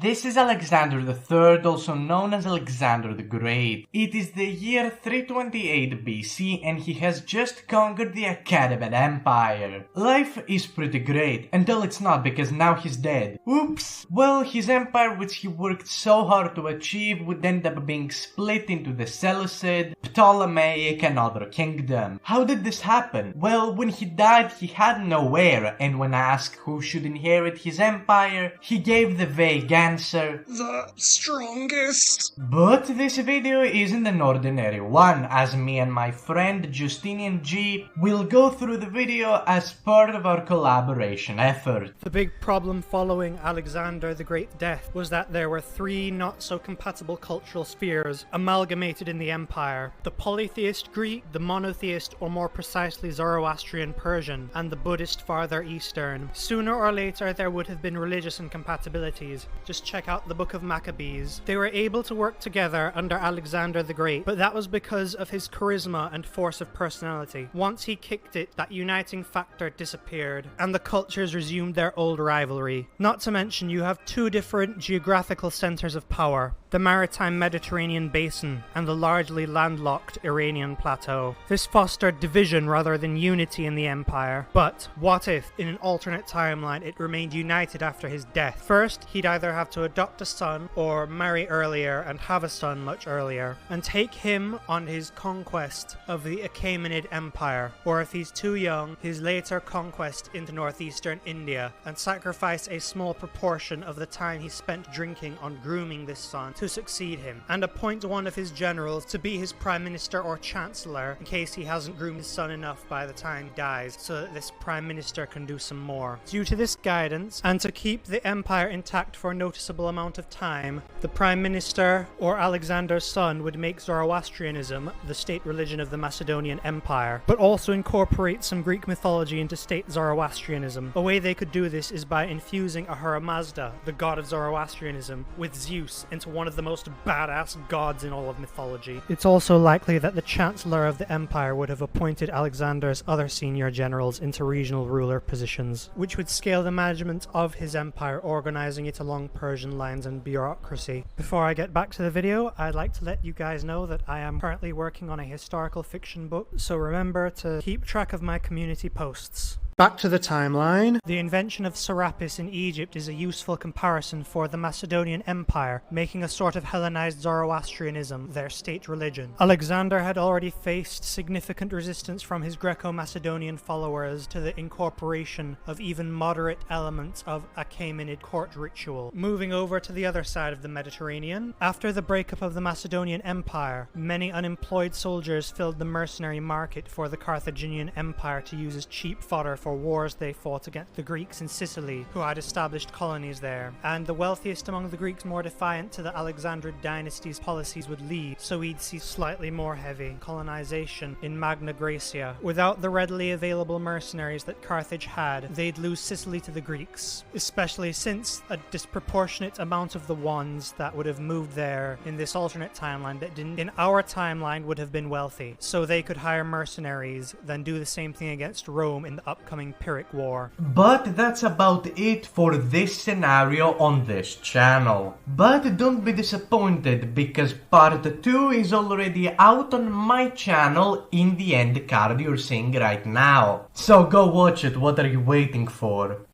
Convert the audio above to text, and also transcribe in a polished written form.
This is Alexander III, also known as Alexander the Great. It is the year 328 BC and he has just conquered the Achaemenid Empire. Life is pretty great, until it's not because now he's dead. Oops! Well, his empire which he worked so hard to achieve would end up being split into the Seleucid, Ptolemaic and other kingdom. How did this happen? Well, when he died he had no heir, and when asked who should inherit his empire, he gave the vague answer, the strongest. But this video isn't an ordinary one, as me and my friend Justinian G will go through the video as part of our collaboration effort. The big problem following Alexander the Great's death was that there were three not so compatible cultural spheres amalgamated in the empire: the polytheist Greek, the monotheist or more precisely Zoroastrian Persian, and the Buddhist farther eastern. Sooner or later there would have been religious incompatibilities. Just check out the Book of Maccabees. They were able to work together under Alexander the Great, but that was because of his charisma and force of personality. Once he kicked it, that uniting factor disappeared, and the cultures resumed their old rivalry. Not to mention you have two different geographical centers of power: the maritime Mediterranean basin and the largely landlocked Iranian plateau. This fostered division rather than unity in the empire. But what if, in an alternate timeline, it remained united after his death? First, he'd either have to adopt a son or marry earlier and have a son much earlier, and take him on his conquest of the Achaemenid Empire, or if he's too young, his later conquest into northeastern India, and sacrifice a small proportion of the time he spent drinking on grooming this son to succeed him, and appoint one of his generals to be his prime minister or chancellor in case he hasn't groomed his son enough by the time he dies, so that this prime minister can do some more. Due to this guidance, and to keep the empire intact for a noticeable amount of time, the prime minister or Alexander's son would make Zoroastrianism the state religion of the Macedonian Empire, but also incorporate some Greek mythology into state Zoroastrianism. A way they could do this is by infusing Ahura Mazda, the god of Zoroastrianism, with Zeus into one of the most badass gods in all of mythology. It's also likely that the chancellor of the empire would have appointed Alexander's other senior generals into regional ruler positions, which would scale the management of his empire, organizing it along Persian lines and bureaucracy. Before I get back to the video, I'd like to let you guys know that I am currently working on a historical fiction book, so remember to keep track of my community posts. Back to the timeline. The invention of Serapis in Egypt is a useful comparison for the Macedonian Empire, making a sort of Hellenized Zoroastrianism their state religion. Alexander had already faced significant resistance from his Greco-Macedonian followers to the incorporation of even moderate elements of Achaemenid court ritual. Moving over to the other side of the Mediterranean, after the breakup of the Macedonian Empire, many unemployed soldiers filled the mercenary market for the Carthaginian Empire to use as cheap fodder for wars they fought against the Greeks in Sicily, who had established colonies there. And the wealthiest among the Greeks, more defiant to the Alexandrid dynasty's policies, would leave, so we'd see slightly more heavy colonization in Magna Graecia. Without the readily available mercenaries that Carthage had, they'd lose Sicily to the Greeks, especially since a disproportionate amount of the ones that would have moved there in this alternate timeline that didn't in our timeline would have been wealthy, so they could hire mercenaries, then do the same thing against Rome in the upcoming Pyrrhic War. But that's about it for this scenario on this channel. But don't be disappointed, because part 2 is already out on my channel in the end card you're seeing right now. So go watch it, what are you waiting for?